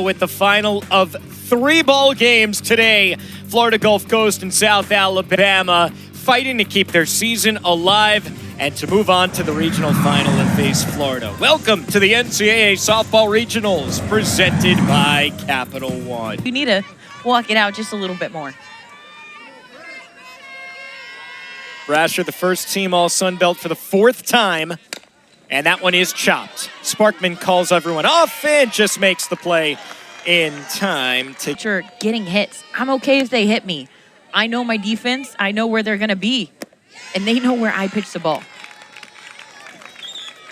With the final of 3 ball games today, Florida Gulf Coast and South Alabama fighting to keep their season alive and to move on to the regional final and face Florida. Welcome to the NCAA Softball Regionals presented by Capital One. You need to walk it out just a little bit more. Brasher, the first team all Sun Belt for the 4th time, and that one is chopped. Sparkman calls everyone off and just makes the play in time to... Sure, getting hits. I'm okay if they hit me. I know my defense. I know where they're going to be. And they know where I pitch the ball.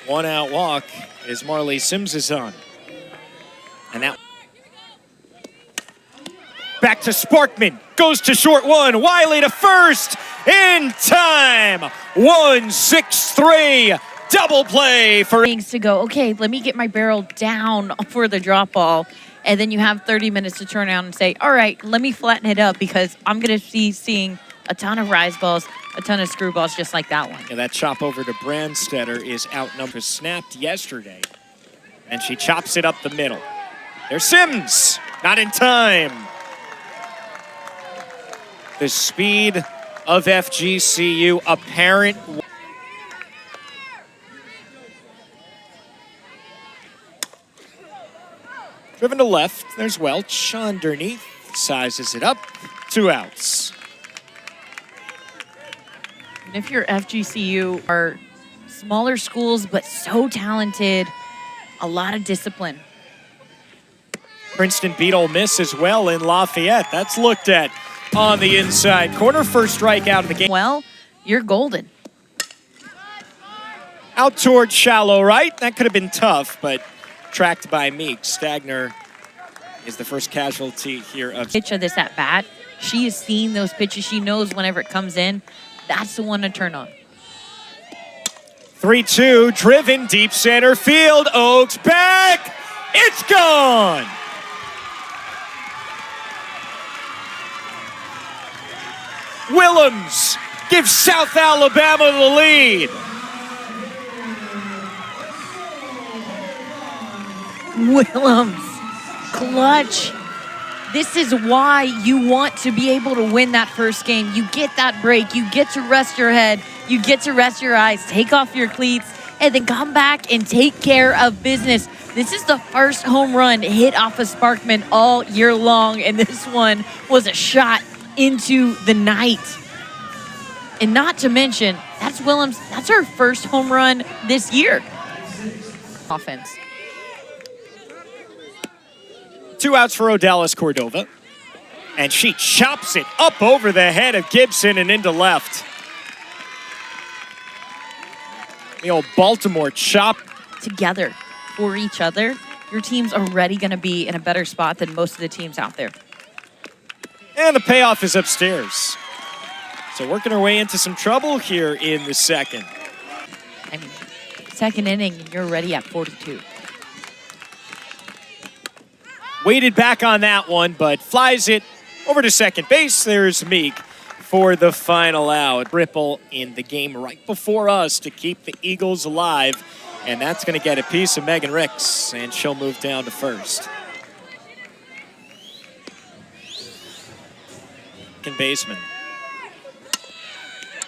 1 out walk is Marley Sims' on. And that... Back to Sparkman. Goes to short one. Wiley to first. In time. 1-6-3. Double play for... Things to go, okay, let me get my barrel down for the drop ball. And then you have 30 minutes to turn around and say, all right, let me flatten it up because I'm going to be seeing a ton of rise balls, a ton of screw balls just like that one. Yeah, that chop over to Brandstetter is outnumbered. Snapped yesterday, and she chops it up the middle. There's Sims, not in time. The speed of FGCU apparent. Driven to left, there's Welch underneath, sizes it up, 2 outs. And if you're FGCU, are smaller schools, but so talented, a lot of discipline. Princeton beat Ole Miss as well in Lafayette. That's looked at on the inside corner, first strikeout of the game. Well, you're golden. Out towards shallow right, that could have been tough, but tracked by Meek. Stagner is the first casualty here of... Pitch of this at bat. She has seen those pitches. She knows whenever it comes in, that's the one to turn on. 3-2, driven deep center field. Oaks back. It's gone. Willems gives South Alabama the lead. Willems, clutch. This is why you want to be able to win that first game. You get that break. You get to rest your head. You get to rest your eyes, take off your cleats, and then come back and take care of business. This is the first home run hit off of Sparkman all year long, and this one was a shot into the night. And not to mention, that's Willems. That's her first home run this year. Offense. 2 outs for Odalis Cordova. And she chops it up over the head of Gibson and into left. The old Baltimore chop. Together for each other, your team's already going to be in a better spot than most of the teams out there. And the payoff is upstairs. So working our way into some trouble here in the second. I mean, second inning, and you're already at 42. Waited back on that one, but flies it over to second base. There's Meek for the final out. Ripple in the game right before us to keep the Eagles alive. And that's going to get a piece of Megan Ricks, and she'll move down to first. Second baseman.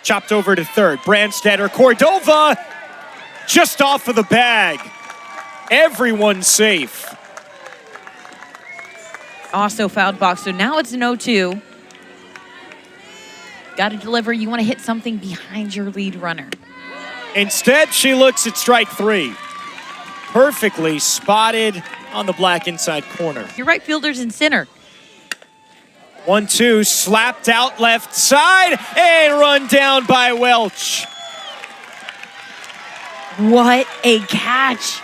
Chopped over to third. Brandstetter, Cordova, just off of the bag. Everyone's safe. Also fouled box, so now it's an 0-2. Got to deliver. You want to hit something behind your lead runner. Instead, she looks at strike 3. Perfectly spotted on the black inside corner. Your right fielder's in center. 1-2, slapped out left side and run down by Welch. What a catch.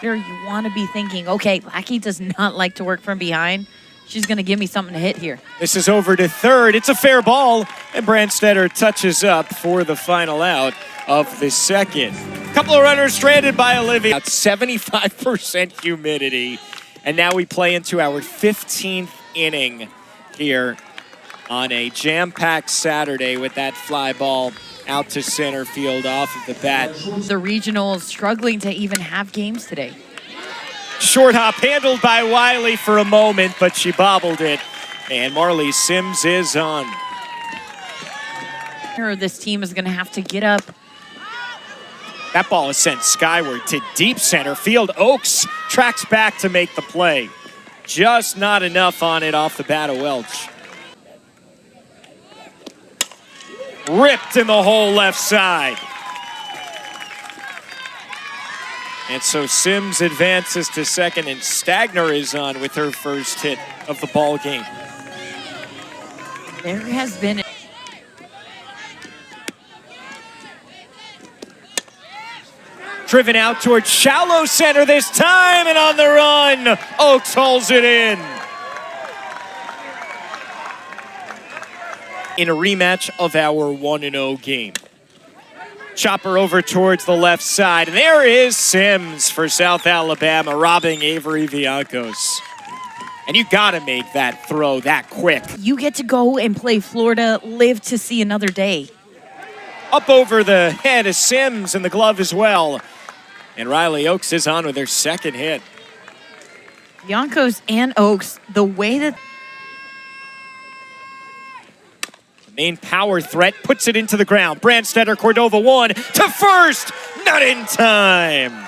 There you want to be thinking, okay, Lackey does not like to work from behind. She's going to give me something to hit here. This is over to third. It's a fair ball, and Brandstetter touches up for the final out of the second. Couple of runners stranded by Olivia. About 75% humidity, and now we play into our 15th inning here on a jam-packed Saturday with that fly ball out to center field off of the bat. The regionals struggling to even have games today. Short hop handled by Wiley for a moment, but she bobbled it. And Marley Sims is on. This team is going to have to get up. That ball is sent skyward to deep center field. Oakes tracks back to make the play. Just not enough on it off the bat of Welch. Ripped in the hole left side. And so Sims advances to second, and Stagner is on with her first hit of the ball game. There has been... Driven out towards shallow center this time, and on the run, Oakes hauls it in. In a rematch of our 1-0 game. Chopper over towards the left side, and there is Sims for South Alabama, robbing Avery Viancos. And you gotta make that throw that quick. You get to go and play Florida, live to see another day. Up over the head of Sims and the glove as well. And Riley Oakes is on with her second hit. Viancos and Oakes, the way that... The main power threat puts it into the ground. Brandstetter, Cordova 1 to first, not in time.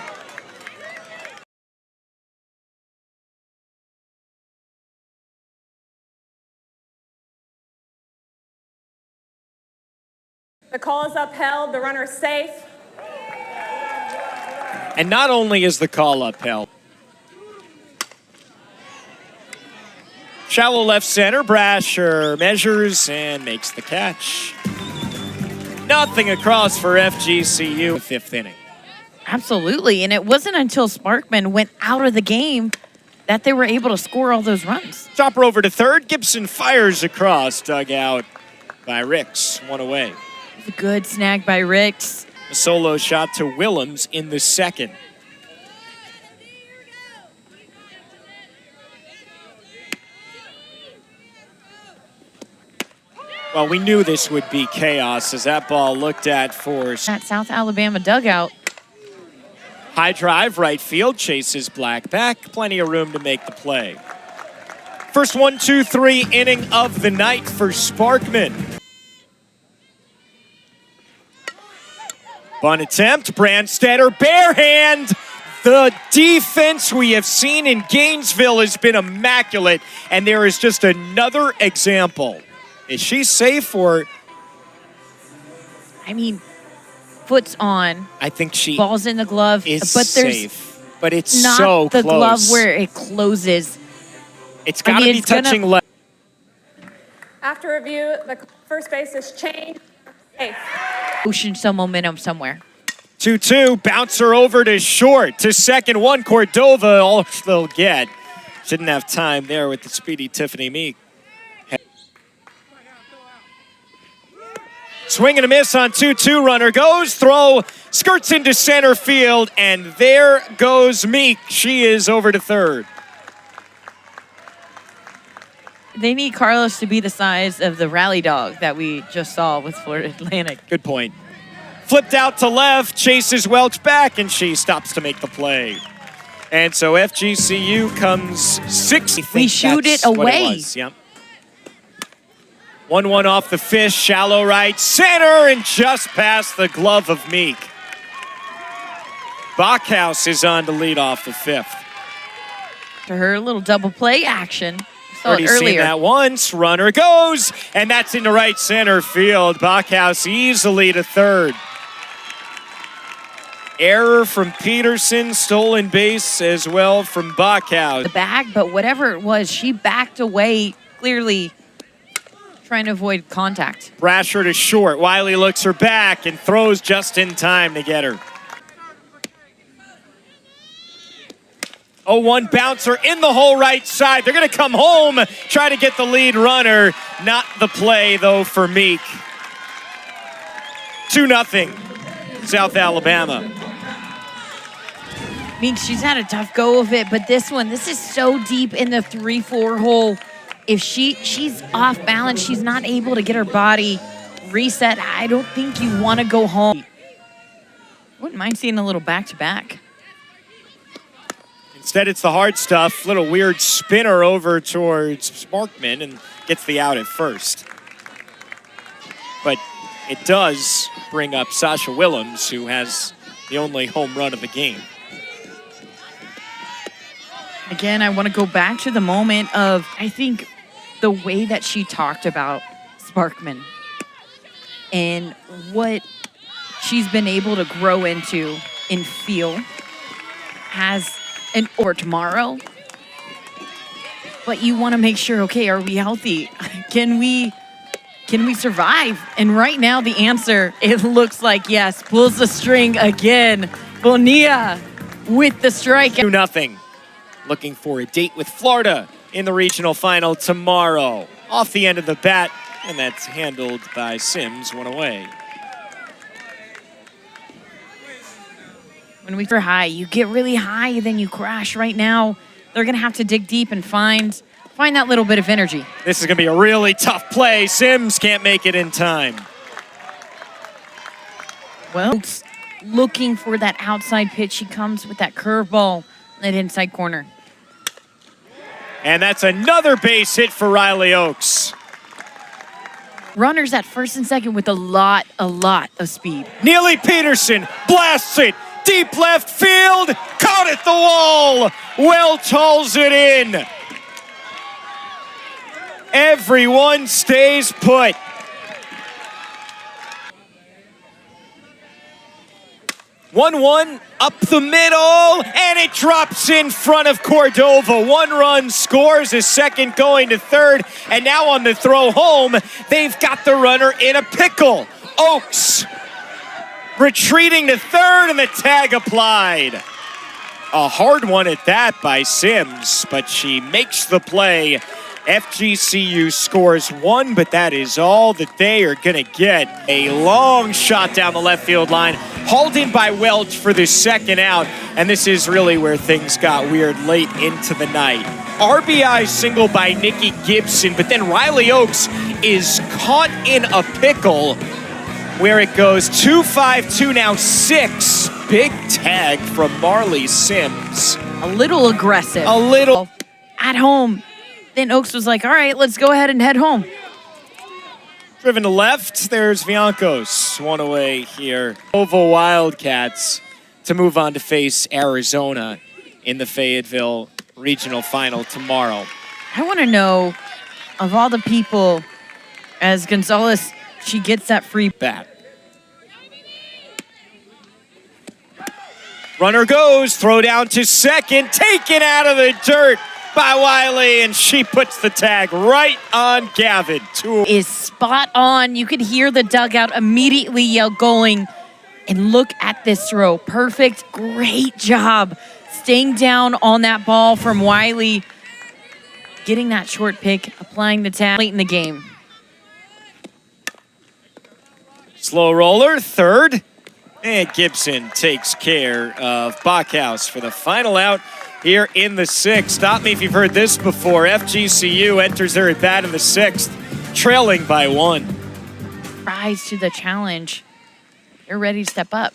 The call is upheld, the runner is safe. And not only is the call upheld. Shallow left center, Brasher measures and makes the catch. Nothing across for FGCU, fifth inning. Absolutely, and it wasn't until Sparkman went out of the game that they were able to score all those runs. Chopper over to third, Gibson fires across, dug out by Ricks, one away. A good snag by Ricks. A solo shot to Willems in the second. Well, we knew this would be chaos as that ball looked at for... That South Alabama dugout. High drive, right field, chases Black back. Plenty of room to make the play. First 1-2-3 inning of the night for Sparkman. Bunt attempt, Brandstetter, bare hand. The defense we have seen in Gainesville has been immaculate, and there is just another example. Is she safe or? I mean, foot's on. I think she ball's in the glove, is but there's safe, but it's not so the close. glove where it closes. It's got to be touching left. After review, the first base is changed. Safe. Pushing some momentum somewhere. 2-2, bouncer over to short. To second one, Cordova, all they'll get. Didn't have time there with the speedy Tiffany Meek. Swing and a miss on 2-2, runner goes, throw, skirts into center field, and there goes Meek. She is over to third. They need Carlos to be the size of the rally dog that we just saw with Florida Atlantic. Good point. Flipped out to left, chases Welch back, and she stops to make the play. And so FGCU comes 6th. We shoot it away. Yep. 1-1 off the fish, shallow right center, and just past the glove of Meek. Bachhaus is on to lead off the fifth. To her little double play action. Already seen that once. Runner goes, and that's into right center field. Bachhaus easily to third. Error from Peterson, stolen base as well from Bachhaus. The bag, but whatever it was, she backed away, clearly trying to avoid contact. Brasher to short. Wiley looks her back and throws just in time to get her. 0-1 bouncer in the hole right side. They're going to come home, try to get the lead runner. Not the play, though, for Meek. 2-0, South Alabama. Meek, she's had a tough go of it, but this is so deep in the 3-4 hole. If she's off balance, she's not able to get her body reset. I don't think you want to go home. Wouldn't mind seeing a little back-to-back. Instead, it's the hard stuff. Little weird spinner over towards Sparkman and gets the out at first. But it does bring up Sasha Willems, who has the only home run of the game. Again, I want to go back to the moment of, I think, the way that she talked about Sparkman and what she's been able to grow into and feel as an or tomorrow. But you want to make sure, okay, are we healthy? Can we survive? And right now the answer, it looks like yes. Pulls the string again. Bonilla with the strike. 2-0. Looking for a date with Florida in the regional final tomorrow. Off the end of the bat, and that's handled by Sims, one away. When we are high, you get really high, then you crash. Right now, they're going to have to dig deep and find that little bit of energy. This is going to be a really tough play. Sims can't make it in time. Well, looking for that outside pitch. He comes with that curveball, that inside corner. And that's another base hit for Riley Oakes. Runners at first and second with a lot of speed. Neely Peterson blasts it. Deep left field, caught at the wall. Welch hauls it in. Everyone stays put. One up the middle, and it drops in front of Cordova. 1 run scores, a second going to third, and now on the throw home, they've got the runner in a pickle. Oakes retreating to third, and the tag applied. A hard one at that by Sims, but she makes the play. FGCU scores 1, but that is all that they are going to get. A long shot down the left field line, hauled in by Welch for the second out, and this is really where things got weird late into the night. RBI single by Nikki Gibson, but then Riley Oakes is caught in a pickle where it goes 2-5-2, now 6. Big tag from Marley Sims. A little aggressive. A little. At home. Then Oakes was like, all right, let's go ahead and head home. Driven to left, there's Viancos, 1 away here. Oval Wildcats to move on to face Arizona in the Fayetteville Regional Final tomorrow. I want to know, of all the people, as Gonzalez, she gets that free bat. Runner goes, throw down to second, taken out of the dirt by Wiley, and she puts the tag right on Gavin. Is spot on. You could hear the dugout immediately yell going. And look at this throw. Perfect. Great job staying down on that ball from Wiley. Getting that short pick, applying the tag late in the game. Slow roller, third. And Gibson takes care of Bachhaus for the final out here in the 6th. Stop me if you've heard this before. FGCU enters their at-bat in the 6th, trailing by 1. Rise to the challenge. They're ready to step up.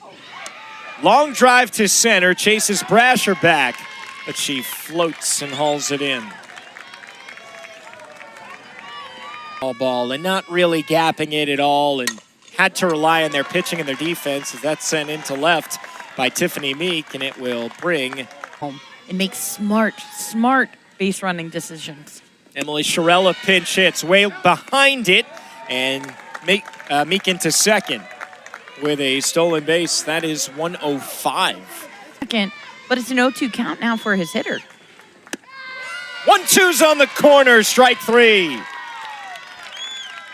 Long drive to center, chases Brasher back, but she floats and hauls it in. All ball, and not really gapping it at all, and had to rely on their pitching and their defense as that's sent into left by Tiffany Meek, and it will bring home and make smart base running decisions. Emily Sharella pinch hits way behind it, and Meek into second with a stolen base. That is 105. Second, but it's an 0-2 count now for his hitter. 1-2's on the corner, strike 3.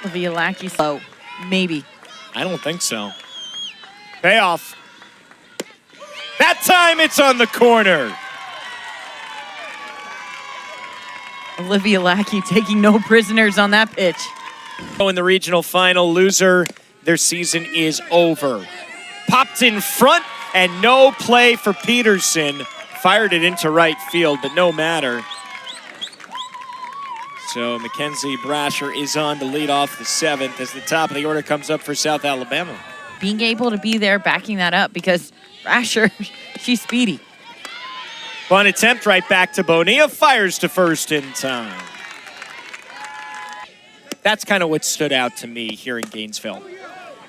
Olivia Lackey slow, maybe. I don't think so. Payoff. That time it's on the corner. Olivia Lackey taking no prisoners on that pitch. In the regional final, loser, their season is over. Popped in front and no play for Peterson. Fired it into right field, but no matter. So Mackenzie Brasher is on to lead off the 7th as the top of the order comes up for South Alabama. Being able to be there, backing that up, because Brasher, she's speedy. Bunt attempt right back to Bonilla. Fires to first in time. That's kind of what stood out to me here in Gainesville.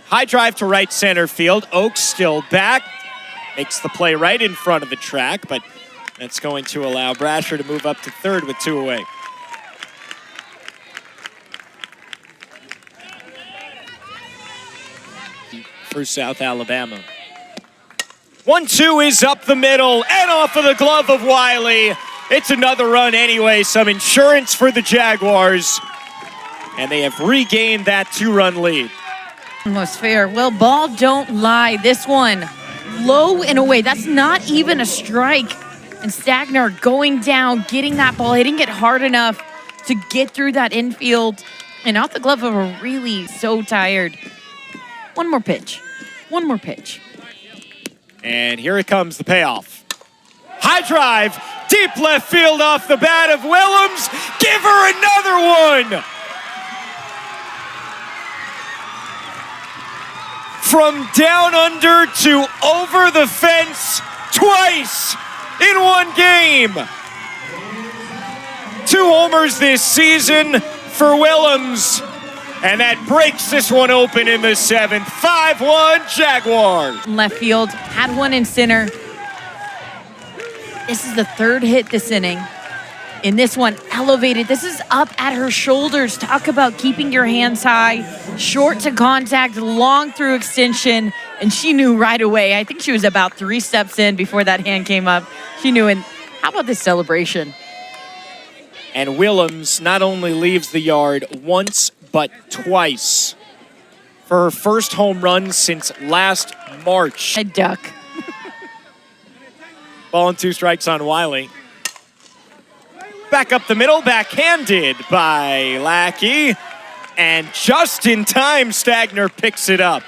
High drive to right center field. Oaks still back. Makes the play right in front of the track, but that's going to allow Brasher to move up to third with 2 away. For South Alabama. 1-2 is up the middle and off of the glove of Wiley. It's another run anyway, some insurance for the Jaguars. And they have regained that 2-run lead. Almost fair. Well, ball don't lie. This one low and away. That's not even a strike. And Stagner going down, getting that ball, hitting it hard enough to get through that infield. And off the glove of a really so tired. One more pitch. One more pitch. And here it comes, the payoff. High drive, deep left field off the bat of Willems. Give her another one. From down under to over the fence twice in one game. 2 homers this season for Willems. And that breaks this one open in the 7th. 5-1 Jaguars. Left field, had one in center. This is the 3rd hit this inning. In this one, elevated. This is up at her shoulders. Talk about keeping your hands high. Short to contact, long through extension. And she knew right away. I think she was about 3 steps in before that hand came up. She knew. And how about this celebration? And Willems not only leaves the yard once, but twice for her first home run since last March. A duck. Ball and 2 strikes on Wiley. Back up the middle, backhanded by Lackey. And just in time, Stagner picks it up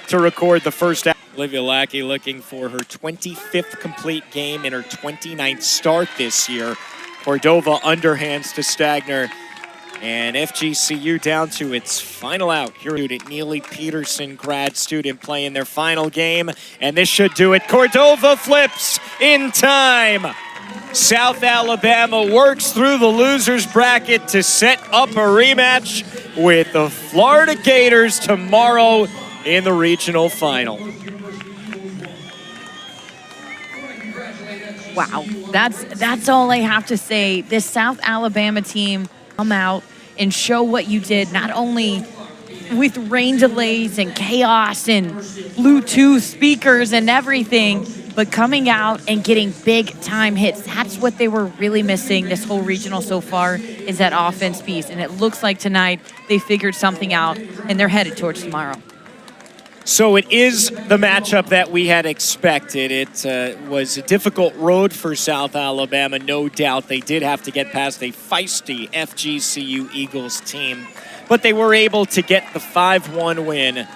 to record the first out. Olivia Lackey looking for her 25th complete game in her 29th start this year. Cordova underhands to Stagner. And FGCU down to its final out. Here at Neely Peterson, grad student, playing their final game. And this should do it. Cordova flips in time. South Alabama works through the loser's bracket to set up a rematch with the Florida Gators tomorrow in the regional final. Wow, that's all I have to say. This South Alabama team, come out and show what you did, not only with rain delays and chaos and Bluetooth speakers and everything, but coming out and getting big-time hits. That's what they were really missing this whole regional so far, is that offense piece. And it looks like tonight they figured something out, and they're headed towards tomorrow. So it is the matchup that we had expected. It was a difficult road for South Alabama, no doubt. They did have to get past a feisty FGCU Eagles team, but they were able to get the 5-1 win